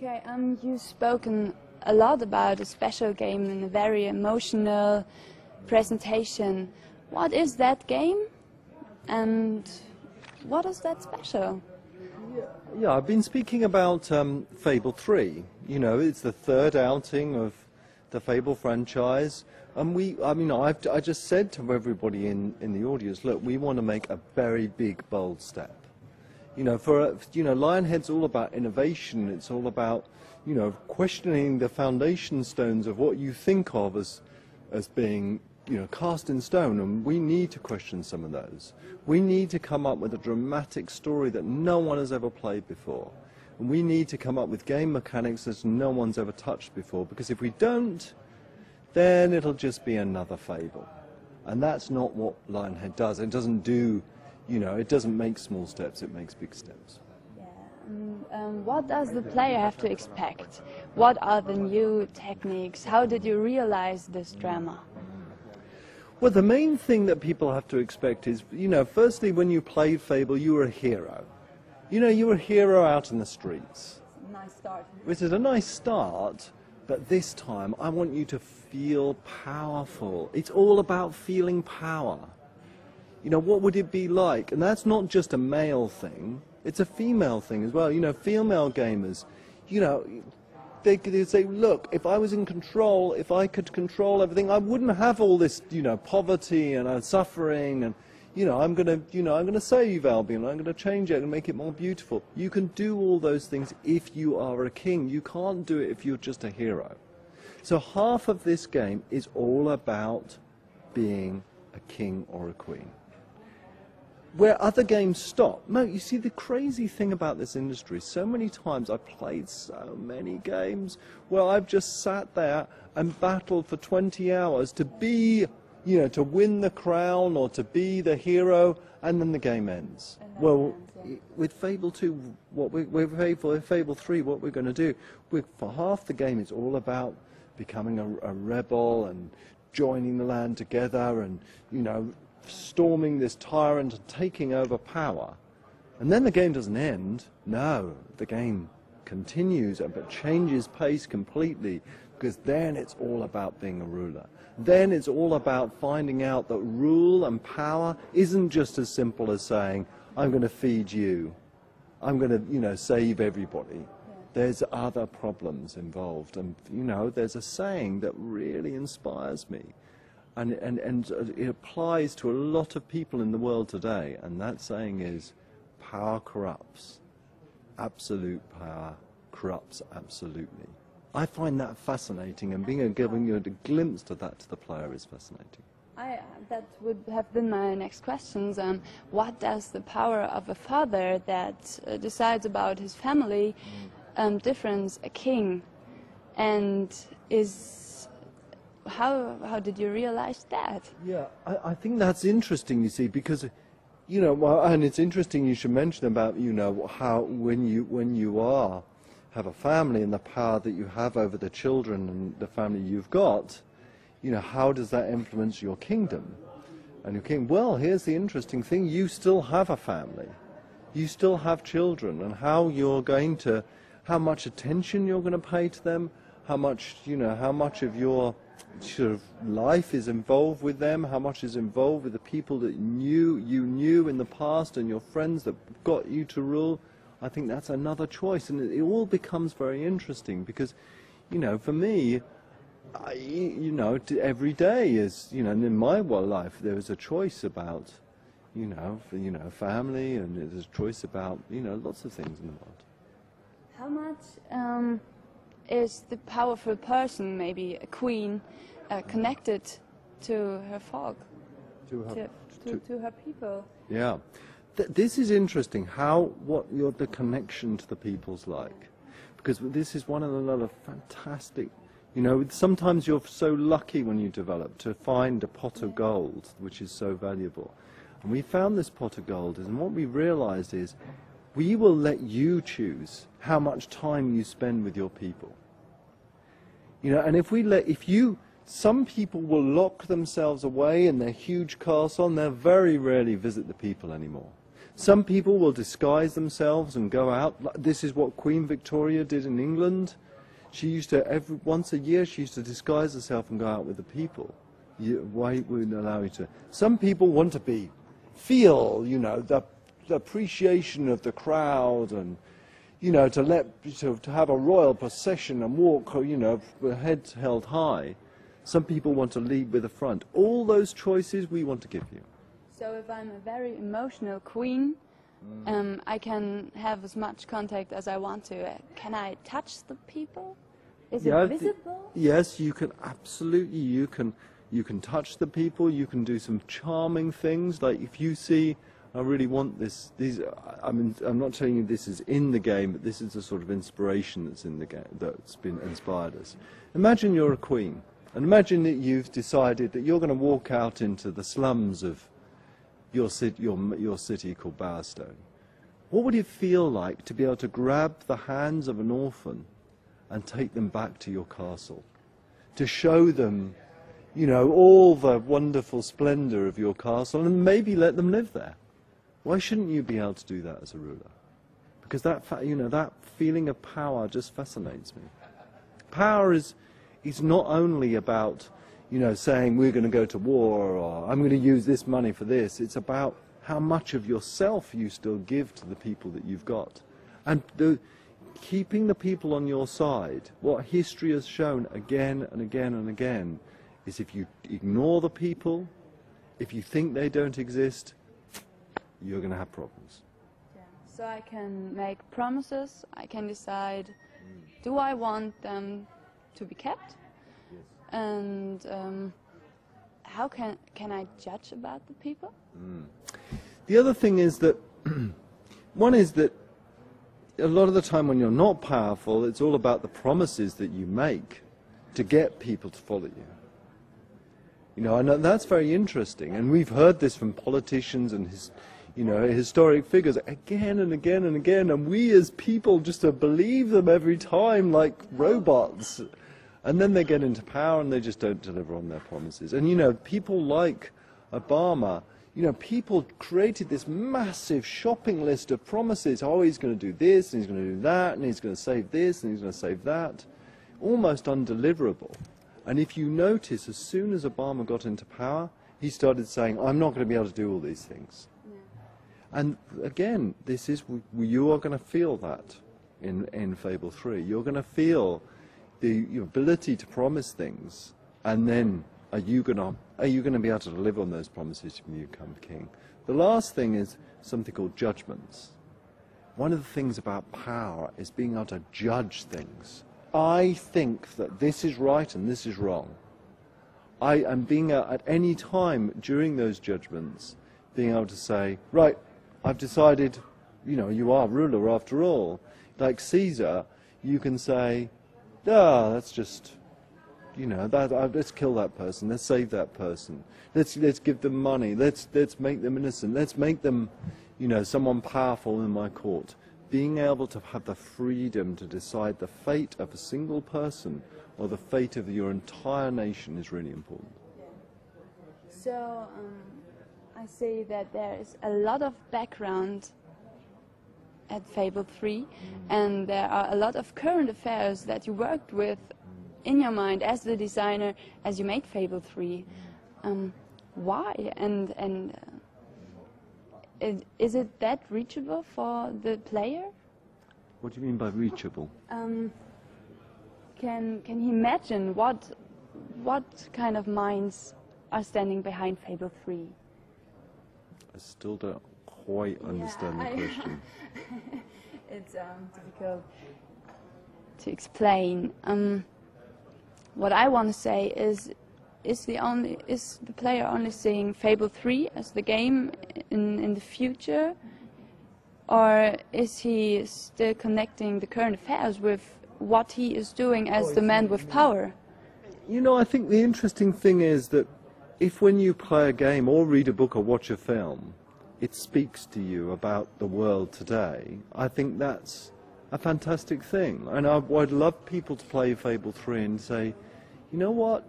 Okay, you've spoken a lot about a special game and a very emotional presentation. What is that game and what is that special? Yeah, I've been speaking about Fable 3. You know, it's the third outing of the Fable franchise. And I just said to everybody in the audience, look, we want to make a very big, bold step. You know, Lionhead's all about innovation. It's all about, you know, questioning the foundation stones of what you think of as being, you know, cast in stone. And we need to question some of those. We need to come up with a dramatic story that no one has ever played before. And we need to come up with game mechanics that no one's ever touched before. Because if we don't, then it'll just be another Fable. And that's not what Lionhead does. It doesn't do, you know, it doesn't make small steps, it makes big steps. Yeah. What does the player have to expect? What are the new techniques? How did you realize this drama? Well, the main thing that people have to expect is, you know, firstly, when you played Fable, you were a hero. You know, you were a hero out in the streets. Nice start. Which is a nice start, but this time I want you to feel powerful. It's all about feeling power. You know, what would it be like? And that's not just a male thing, it's a female thing as well. You know, female gamers, you know, they could say, look, if I was in control, if I could control everything, I wouldn't have all this, you know, poverty and suffering and, you know, I'm going to save Albion, I'm going to change it and make it more beautiful. You can do all those things if you are a king. You can't do it if you're just a hero. So half of this game is all about being a king or a queen. Where other games stop. No, you see, the crazy thing about this industry, so many times I've played so many games where I've just sat there and battled for 20 hours to be, you know, to win the crown or to be the hero, and then the game ends. Well, with Fable 2, with Fable 3, what we're going to do, for half the game it's all about becoming a rebel and joining the land together and, you know, storming this tyrant and taking over power. And then the game doesn't end. No, the game continues but changes pace completely, because then it's all about being a ruler. Then it's all about finding out that rule and power isn't just as simple as saying, I'm going to feed you, I'm going to, you know, save everybody. Yeah. There's other problems involved, and, you know, there's a saying that really inspires me. And it applies to a lot of people in the world today, and that saying is, power corrupts. Absolute power corrupts absolutely. I find that fascinating, and giving you a glimpse of that to the player is fascinating. That would have been my next questions. What does the power of a father that decides about his family difference a king, and is... How did you realize that? Yeah, I think that's interesting, you see, because, you know, well, and it's interesting you should mention about, you know, how when you have a family and the power that you have over the children and the family you've got, you know, how does that influence your kingdom? And your king, well, here's the interesting thing, you still have a family. You still have children, and how much attention you're going to pay to them, how much of your sort of life is involved with them, how much is involved with the people that you knew in the past and your friends that got you to rule. I think that's another choice, and it all becomes very interesting because, you know, for me, you know, every day is, you know, in my life there is a choice about, you know, family, and there's a choice about, you know, lots of things in the world. How much is the powerful person, maybe a queen, connected to her folk, to her people? Yeah, this is interesting. What the connection to the people's like, because this is one of the fantastic. You know, sometimes you're so lucky when you develop to find a pot of gold, which is so valuable. And we found this pot of gold, and what we realized is, we will let you choose how much time you spend with your people. You know, and some people will lock themselves away in their huge castle, and they'll very rarely visit the people anymore. Some people will disguise themselves and go out. This is what Queen Victoria did in England. She used to, once a year, she used to disguise herself and go out with the people. Why wouldn't allow you to? Some people want to feel, you know, the appreciation of the crowd, and, you know, to have a royal procession and walk, you know, with heads held high. Some people want to lead with the front. All those choices we want to give you. So if I'm a very emotional queen, I can have as much contact as I want to. Can I touch the people? Is it visible? Yes, you can absolutely. You can touch the people. You can do some charming things. Like if you see, I really want this. I mean, I'm not telling you this is in the game, but this is the sort of inspiration that's in the game that's been inspired us. Imagine you're a queen, and imagine that you've decided that you're going to walk out into the slums of your city called Bowerstone. What would it feel like to be able to grab the hands of an orphan and take them back to your castle? To show them, you know, all the wonderful splendor of your castle and maybe let them live there. Why shouldn't you be able to do that as a ruler? Because that, you know, that feeling of power just fascinates me. Power is not only about, you know, saying we're going to go to war or I'm going to use this money for this. It's about how much of yourself you still give to the people that you've got. And keeping the people on your side, what history has shown again and again and again, is if you ignore the people, if you think they don't exist, you're going to have problems. Yeah. So I can make promises, I can decide, do I want them to be kept? Yes. And how can I judge about the people? The other thing is that, one is that a lot of the time when you're not powerful, it's all about the promises that you make to get people to follow you. You know, and that's very interesting. And we've heard this from politicians and historic figures again and again and again. And we as people just believe them every time like robots. And then they get into power and they just don't deliver on their promises. And, you know, people like Obama, you know, people created this massive shopping list of promises. Oh, he's going to do this, and he's going to do that, and he's going to save this, and he's going to save that. Almost undeliverable. And if you notice, as soon as Obama got into power, he started saying, I'm not going to be able to do all these things. Yeah. And again, this is, you are going to feel that in Fable 3. You're going to feel your ability to promise things, and then are you going to be able to deliver on those promises when you become king? The last thing is something called judgments. One of the things about power is being able to judge things. I think that this is right and this is wrong. And being at any time during those judgments, being able to say, right, I've decided, you know, you are ruler after all. Like Caesar, you can say, that's just, you know, let's kill that person, let's save that person, let's give them money, let's make them innocent, let's make them, you know, someone powerful in my court. Being able to have the freedom to decide the fate of a single person or the fate of your entire nation is really important. So I see that there is a lot of background at Fable 3, and there are a lot of current affairs that you worked with in your mind as the designer as you made Fable 3. Why? And is it that reachable for the player? What do you mean by reachable? Can he imagine what kind of minds are standing behind Fable 3? I still don't quite understand the question. It's difficult to explain. What I want to say is the player only seeing Fable 3 as the game in the future, or is he still connecting the current affairs with what he is doing as the man with power? You know, I think the interesting thing is that if when you play a game or read a book or watch a film, it speaks to you about the world today, I think that's a fantastic thing. And I'd love people to play Fable 3 and say, you know what,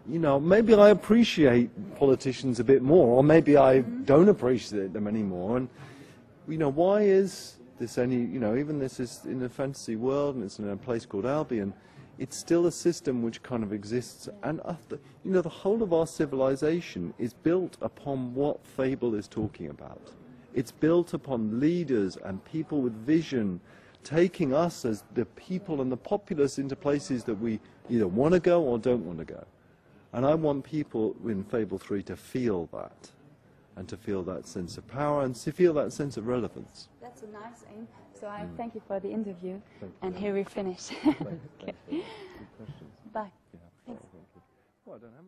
you know, maybe I appreciate politicians a bit more, or maybe I don't appreciate them anymore. And you know, why is this any, you know, even this is in a fantasy world and it's in a place called Albion, it's still a system which kind of exists, and you know, the whole of our civilization is built upon what Fable is talking about. It's built upon leaders and people with vision, taking us as the people and the populace into places that we either want to go or don't want to go. And I want people in Fable 3 to feel that, and to feel that sense of power, and to feel that sense of relevance. That's a nice aim. So I thank you for the interview, and here we finish. Thanks. Good questions. Bye. Yeah. Thanks. Thank you. Well, I don't have